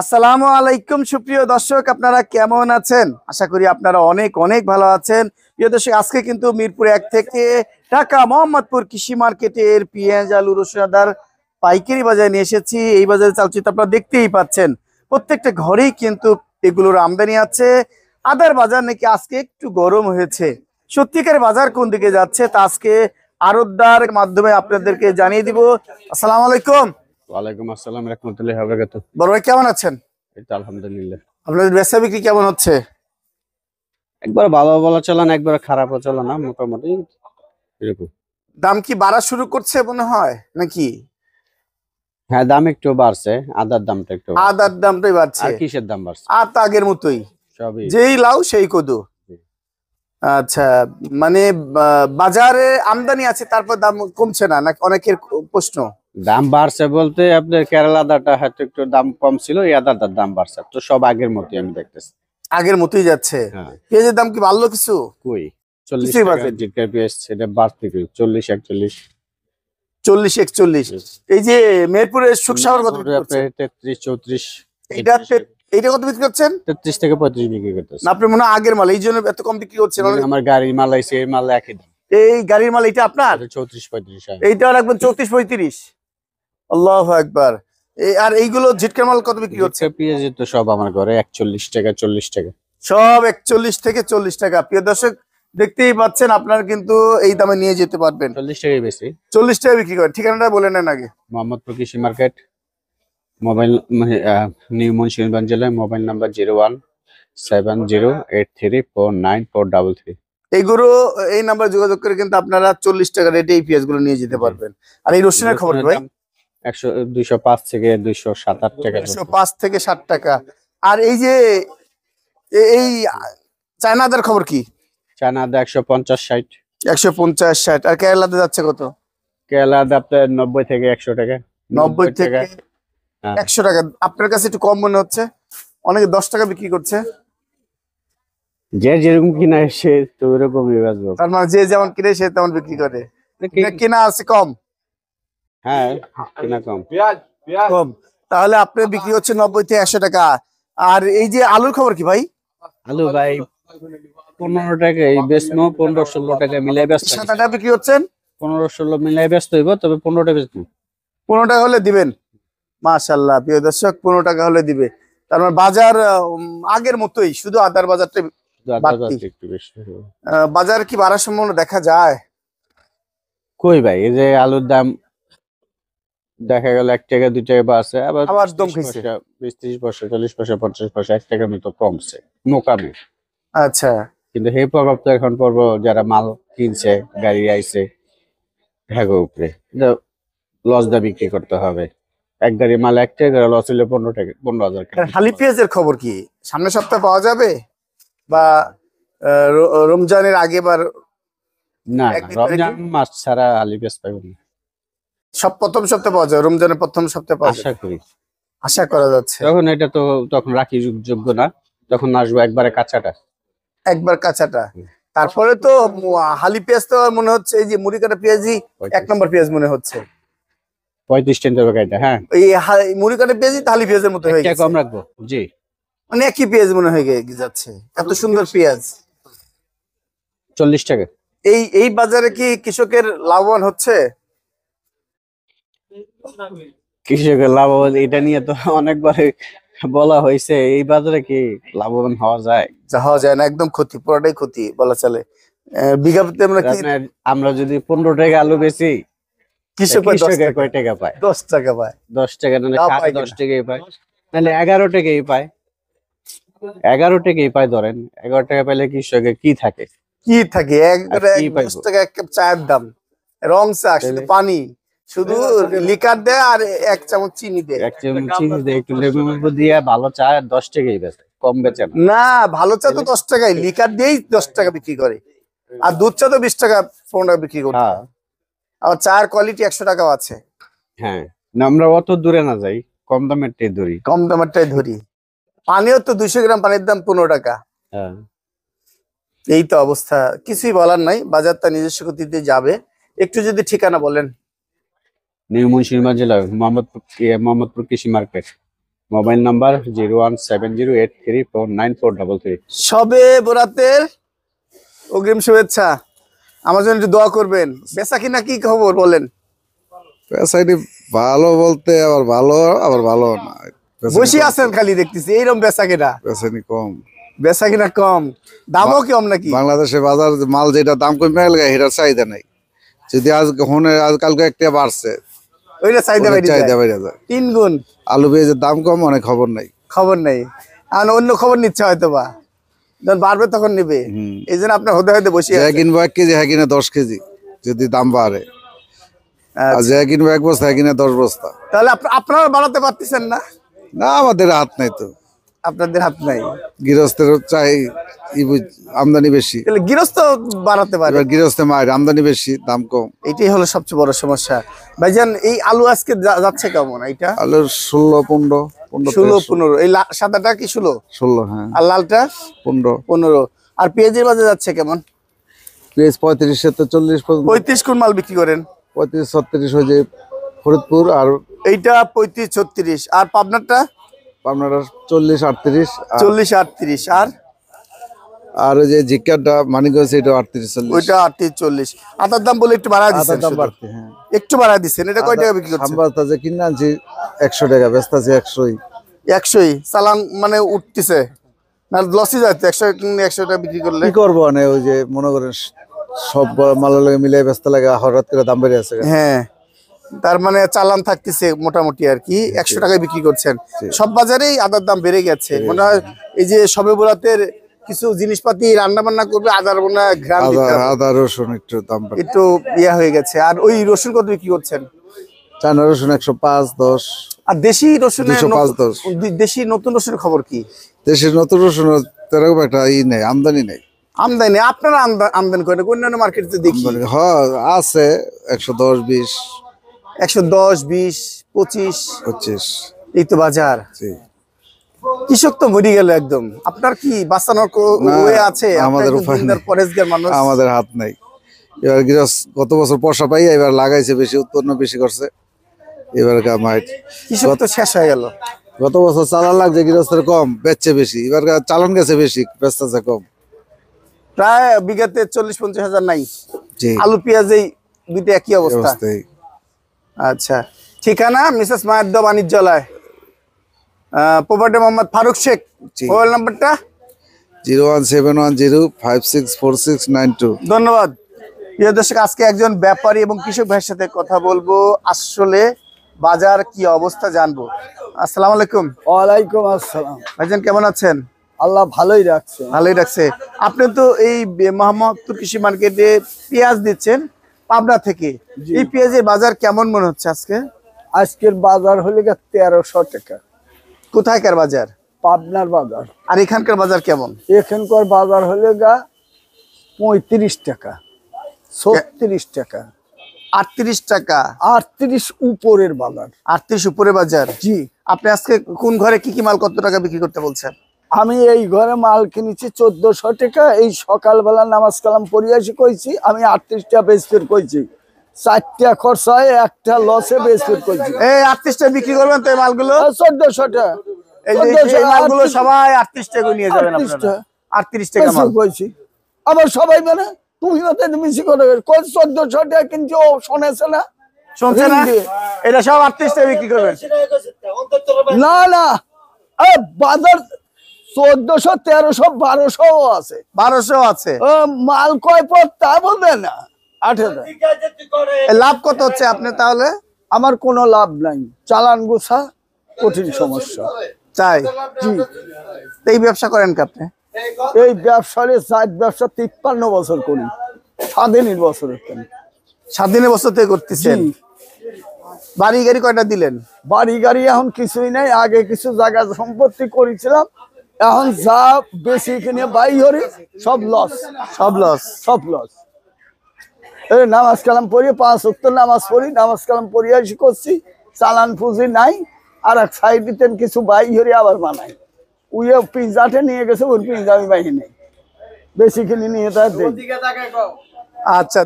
আসসালামু আলাইকুম সুপ্রিয় দর্শক, আপনারা কেমন আছেন? আশা করি আপনারা অনেক অনেক ভালো আছেন। প্রিয় দর্শক, আজকে কিন্তু মিরপুর 1 থেকে ঢাকা মোহাম্মদপুর কৃষি মার্কেটের পেঁয়াজ আলু রসুন আদার পাইকারি বাজারে নিয়ে এসেছি। এই বাজারে চালচিত্র আপনারা দেখতেই পাচ্ছেন, প্রত্যেকটা ঘরেই কিন্তু এগুলোর আমদানি আছে। আদার বাজার নাকি আজকে একটু গরম হয়েছে। সত্যিকার বাজার কোন দিকে যাচ্ছে তা আজকে আড়তদার মাধ্যমে আপনাদেরকে জানিয়ে দিব। আসসালামু আলাইকুম। ওয়ালাইকুম আসসালাম রাহমাতুল্লাহি ওয়া বারাকাতুহু। বড় ভাই কেমন আছেন? এই তো আলহামদুলিল্লাহ। আপনাদের বেচা বিক্রি কেমন হচ্ছে? একবার ভালো বলা চলে না, একবার খারাপও চলে না, মোটামুটি এরকম। দাম কি বাড়া শুরু করছে মনে হয় নাকি? হ্যাঁ, দাম একটু বাড়ছে, আদার দামটা একটু বাড়ছে। আদার দামটাই বাড়ছে। আর কিসের দাম বাড়ছে? আর তো আগের মতোই, সবই যেই লাউ সেই কদু। আচ্ছা, মানে বাজারে আমদানি আছে তারপর দাম কমছে না নাকি? অনেকের প্রশ্ন। দাম বাড়ছে বলতে আপনার কেরালা আদাটা হয়তো একটু দাম কম ছিল, এই আদাটার দাম বাড়ছে। তো সব আগের মতোই আমি দেখতেছি। আগের মতোই যাচ্ছে। হ্যাঁ, পেঁয়াজের দাম কি বাড়লো কিছু? কই 40 কিছুই টাকা বাড়ছে না। জিটকা পেঁয়াজ সেটা বাড়তে কই 40 41। 40 41। এই যে মেহেরপুরের সুখসাগর কত বিক্রি করছে? 33 34। এইটা এইটা কত বিক্রি করছেন? 33 থেকে 35 বিক্রি করতেছে। না, আপনি মনে হয় আগের মাল এই জন্য এত কম বিক্রি করছেন। আমার গাড়ির মাল আইছে, এই মাল একই দাম। এই গাড়ির মাল এটা আপনার? 34 35। এইটা রাখবেন 34 35। আল্লাহু আকবার। আর এইগুলো ঝিটকা মাল কত বিক্রি হচ্ছে? পেঁয়াজ তো সব আমার ঘরে 41 টাকা 40 টাকা। সব 41 থেকে 40 টাকা। প্রিয় দর্শক, দেখতেই পাচ্ছেন, আপনারা কিন্তু এই দামে নিয়ে যেতে পারবেন। 40 টাকাই বেশি। 40 টাকা বিক্রি করেন। ঠিকানাটা বলে নেন আগে। মোহাম্মদপুর কৃষি মার্কেট, মোবাইল নিউ মুন্সিগঞ্জ জেলা। Mobile number 01708349433। এইগুলো এই নাম্বার যোগাযোগ করে কিন্তু আপনারা 40 টাকা রেটে এই পেঁয়াজ গুলো নিয়ে যেতে পারবেন। আর এই রসুনের খবর কি ভাই? 205 থেকে 207 টাকা। 205 থেকে 60 টাকা। আর এই যে এই চায়না আদার খবর কি? চায়না আদা 150 60। 150 60। আর কেরালাতে যাচ্ছে কত? কেলা আদা আপনার 90 থেকে 100 টাকা। 90 থেকে হ্যাঁ। 100 টাকা। আপনার কাছে একটু কম মনে হচ্ছে। অনেকে 10 টাকা বিক্রি করছে। যে যেরকম কিনা সে তো ওরকমই বাজবে। তার মানে যে যেমন কিনে সে তেমন বিক্রি করে। কিনা আছে কম। হ্যাঁ, কিনা কম। কম। তাহলে আপনি বিক্রি হচ্ছে 90 থেকে 100 টাকা। আর এই যে আলুর খবর কি ভাই? আলু ভাই 15 টাকা এই বেচনো, 15 16 টাকা মিলাই ব্যস্ত। 7 টাকা বিক্রি হচ্ছেন? 15 16 মিলাই ব্যস্ত হইব, তবে 15 টাকা বেচবো। 15 টাকা হলে দিবেন? মাশাআল্লাহ, প্রিয় দর্শক, 15 টাকা হলে দিবে। তার মানে বাজার আগের মতোই, শুধু আদার বাজারটা বাড়তি। একটু বেশি। বাজার কি বাড়ার সম্ভাবনা দেখা যায়? কই ভাই, এই যে আলুর দাম দেখা গেল 1 টাকা 2 টাকা বাড়ছে, আবার দম খাইছে। 20 30 পয়সা 40 পয়সা 50 পয়সা 1 টাকার মতো কমছে মোকামে। আচ্ছা, কিন্তু এই প্রভাব তো এখন পড়বো যারা মাল কিনছে, গাড়ি আইছে হ্যাঁ উপরে লস দা বিক্রি করতে হবে। এক গাড়ি মাল 1 টাকা, লস হলে 15 টাকা 15,000 টাকা। হালি পেঁয়াজের খবর কি? সামনের সপ্তাহে পাওয়া যাবে বা রমজানের আগে? বার না, রমজান মাস ছাড়া আলি পেঁয়াজ পাইব না। সব প্রথম সপ্তাহে পাওয়া যায়, রমজানের প্রথম সপ্তাহে পাওয়া আশা যায়, করি। আশা করা যাচ্ছে। তখন এটা তো তখন রাখি যোগ্য না, তখন আসবো একবারে কাঁচাটা। একবার কাঁচাটা। তারপরে তো হালি পেঁয়াজ তো মনে হচ্ছে এই যে মুড়ি কাটা পেঁয়াজই 1 নম্বর পেঁয়াজ মনে হচ্ছে। 35 টাকা গাড়িটা। হ্যাঁ, এই মুড়ি কাটা পেঁয়াজই হালি পেঁয়াজের মতো হয়ে গেছে। কম রাখবো জি। মানে একই পেঁয়াজ মনে হয়ে যাচ্ছে। এত সুন্দর পেঁয়াজ। 40 টাকা। এই বাজারে কি কৃষকের লাভবান হচ্ছে? কৃষকের লাভবান এটা নিয়ে তো অনেকবার বলা হয়েছে। এই বাজারে কি লাভবান হওয়া যায়? হওয়া যায় না, একদম ক্ষতি, পুরোটাই ক্ষতি বলা চলে। বিঘা প্রতি আমরা যদি 15 টাকা আলু বেচি, কৃষক কয় টাকা পায়? 10 টাকা পায়। 10 টাকা না, 10 টাকাই পায়, নাহলে 11 টাকাই পায়। 11 টাকাই পায়, ধরেন 11 টাকা পাইলে কৃষকের কি থাকে? কি থাকে? 10 টাকা 1 কাপ চায়ের দাম, রং চা, শুধু পানি, শুধু লিকার দেয় আর 1 চামচ চিনি দেয়। 1 চামচ চিনি দেয়, একটু লেবু মেবু দিয়ে ভালো চা 10 টাকাই বেচে, কম বেচে না। ভালো চা তো 10 টাকাই, লিকার দিয়েই 10 টাকা বিক্রি করে। আর দুধ চা তো 20 টাকা 15 টাকা বিক্রি করে। আবার চায়ের কোয়ালিটি 100 টাকাও আছে। হ্যাঁ, না আমরা অত দূরে না যাই, কম দামেরটাই ধরি। কম দামেরটাই ধরি। পানিও তো 200 গ্রাম পানির দাম 15 টাকা। হ্যাঁ, এই তো অবস্থা, কিছুই বলার নাই। বাজারটা নিজস্ব গতিতে যাবে। একটু যদি ঠিকানা বলেন। নিউ মুন্সিগঞ্জ জেলা, মোহাম্মদপুর কৃষি মার্কেট। Mobile number 01708349433। সবে বরাতের অগ্রিম শুভেচ্ছা। আমার জন্য একটু দোয়া করবেন। বেচা কিনা কি খবর বলেন? বেচাইনি ভালো বলতে আবার ভালো আবার ভালো না। বসে আছেন খালি দেখতেছি, এইরকম বেচা কিনা। বেচাইনি কম। বেচা কিনা কম, দামও কম নাকি? বাংলাদেশে বাজার মাল যেটা দাম কমে গেলে সেটার চাহিদা নাই। যদি আজ কালকে একটা বাড়ছে, ওইটা চাহিদা বেড়ে চাহিদা যায় বেড়ে যায়। 3 গুণ। আলু পেঁয়াজের দাম কম, অনেক খবর নাই। খবর নেই, আর অন্য খবর নিচ্ছে হয়তো বা, যখন বাড়বে তখন নেবে। এই জন্য আপনার হতে হতে বসে যে কিনবো 1 কেজি, হ্যাঁ কিনে 10 কেজি যদি দাম বাড়ে। আর যে কিনবো 1 বস্তা, হ্যাঁ কিনে 10 বস্তা। তাহলে আপনারা বাড়াতে পারতেছেন না? না, আমাদের হাত নাই তো, আপনাদের হাত নাই। গৃহস্থের চাই আমদানি বেশি। তাহলে গৃহস্থ বাড়াতে পারে। এবার গৃহস্থে মায়ের আমদানি বেশি, দাম কম। এটাই হলো সবচেয়ে বড় সমস্যা। ভাইজান, এই আলু আজকে যাচ্ছে কেমন? এইটা আলুর 16, 15, 16-15। এই সাদাটা কি 16? 16, হ্যাঁ। আর লালটা 15। আর পেঁয়াজের বাজার যাচ্ছে কেমন? পেঁয়াজ 35 থেকে 40 পর্যন্ত। 35 কোন মাল বিক্রি করেন? 35-36 হয়ে যায় ফরিদপুর। আর এইটা 35-36। আর পাবনারটা আপনার 40-38। 40-38। আর ওই যে জিক্কাটা মানিকগঞ্জ, এটা 38-40। ওইটা 38-40। আদার দাম বলে একটু বাড়ায় দিচ্ছেন? দাম বাড়তে, হ্যাঁ, একটু বাড়ায় দিচ্ছেন। এটা কয় টাকা বিক্রি করছেন? আমরা যে কিনে আনছি 100 টাকা, ব্যস্ত আছে 100ই। 100ই চালান মানে উঠতেছে না, লসই যাচ্ছে। 100 কিনে 100 টাকা বিক্রি করলে কি করবো? মানে ওই যে মনে করেন সব মালের লাগে মিলে ব্যস্ত লাগে, হঠাৎ করে দাম বেড়ে আছে। হ্যাঁ, তার মানে চালান থাকতেছে মোটামুটি আর কি। 100 টাকায় বিক্রি করছেন। সব বাজারেই আদার দাম বেড়ে গেছে মনে হয়। এই যে সবে বরাতের কিছু জিনিসপাতি রান্না বান্না করবে, আদার মনে হয় ঘ্রাণ দিতে হবে। আদা রসুন একটু দাম বাড়ে। একটু ইয়া হয়ে গেছে। আর ওই রসুন কত বিক্রি করছেন? চায়না রসুন 105-10। আর দেশি রসুনের 205-10। দেশি নতুন রসুনের খবর কি? দেশের নতুন রসুন তেরকম একটা নেই, আমদানি নেই। আমদানি আপনারা আমদানি করেন? অন্যান্য মার্কেটে দেখি হ্যাঁ আছে 110-20। 110-20, 25। এই তো বাজার। জি। কৃষক তো মরে গেল একদম। আপনার কি বাঁচানোর ওয়ে আছে? আমাদের উপায় নেই, পরেশগার মানুষ, আমাদের হাত নাই। এবার গৃহস্থ গত বছর পয়সা পাই, এবার লাগাইছে বেশি, উৎপন্ন বেশি করছে। এবার কৃষক তো শেষ হয়ে গেল। গত বছর চালান লাগছে গৃহস্থের কম, বেচছে বেশি। এবার চালান গেছে বেশি, বেচতেছে কম। প্রায় বিঘাতে 40-50 হাজার নাই। জি, আলু পেঁয়াজ এই দুইটা একই অবস্থা। আচ্ছা, ঠিকানা মিসেস মায়ের দোয়া, বাণিজ্যালয়, প্রপার্টি মোহাম্মদ ফারুক শেখ। মোবাইল নাম্বারটা 01710564692। ধন্যবাদ। প্রিয় দর্শক, আজকে একজন ব্যাপারী এবং কৃষক ভাইয়ের সাথে কথা বলবো, আসলে বাজার কি অবস্থা জানবো। আসসালামু আলাইকুম। ওয়ালাইকুম আসসালাম। ভাইজান কেমন আছেন? আল্লাহ ভালোই রাখছে। ভালোই রাখছে। আপনি তো এই মোহাম্মদপুর কৃষি মার্কেটে পেঁয়াজ দিচ্ছেন পাবনা থেকে। এই পেঁয়াজের বাজার কেমন মনে হচ্ছে আজকে? আজকের বাজার হলে 1300 টাকা। কোথায়কার বাজার? পাবনার বাজার। আর এখানকার বাজার কেমন? এখানকার বাজার হলে 35 টাকা, 36 টাকা, 38 টাকা। 38 উপরের বাজার। 38 উপরে বাজার। জি। আপনি আজকে কোন ঘরে কি কি মাল কত টাকা বিক্রি করতে বলছেন? আমি এই ঘরে মাল কিনেছি 1400 টাকা। এই সকালবেলা নামাজ কালাম পড়িয়াছি কইছি, আমি 38টা বেচফের কইছি। 4টা খরচা হয়, একটা লসে বেচফের কইছি। এই 38 টাকা বিক্রি করবেন তো এই মালগুলো? 1400 টাকা। এই মালগুলো সবাই 38 টাকা নিয়ে যাবেন আপনারা। 38 টাকা মাল কইছি। আবার সবাই মানে তুমি মিশি করে 1400 টাকা কিন্তু শুনেছে না, শুনছে না? এটা সব 38 টাকা বিক্রি করবেন? না না, বাজার 1400, 1300, 1200 আছে। 1200 আছে। মাল কয় পথ তা বলবে না। 8000। লাভ কত হচ্ছে আপনি তাহলে? আমার কোনো লাভ নাই, চালান গোছা কঠিন সমস্যা। চাই জি। এই ব্যবসা করেন কি আপনি? এই ব্যবসারে জাত ব্যবসা 53 বছর করি, স্বাধীনের বছর। স্বাধীনের বছর থেকে করতেছেন? বাড়ি গাড়ি কয়টা দিলেন? বাড়ি গাড়ি এখন কিছুই নাই। আগে কিছু জায়গা সম্পত্তি করেছিলাম, এখন যা বেশি কিনে বাই হরি সব লস। সব লস? সব লস। এই নামাজ কালাম পড়ি, 5 ওয়াক্ত নামাজ পড়ি, নামাজ কালাম পড়িয়া করছি, চালান পুঁজি নাই। আর এক সাইড দিতেন কিছু বাই হরি আবার বানাই। উইয়ে পিজ্জাটে নিয়ে গেছে, ওর পিজ্জা আমি বাহি নেই, বেশি কিনে নিয়ে তার দেই। আচ্ছা।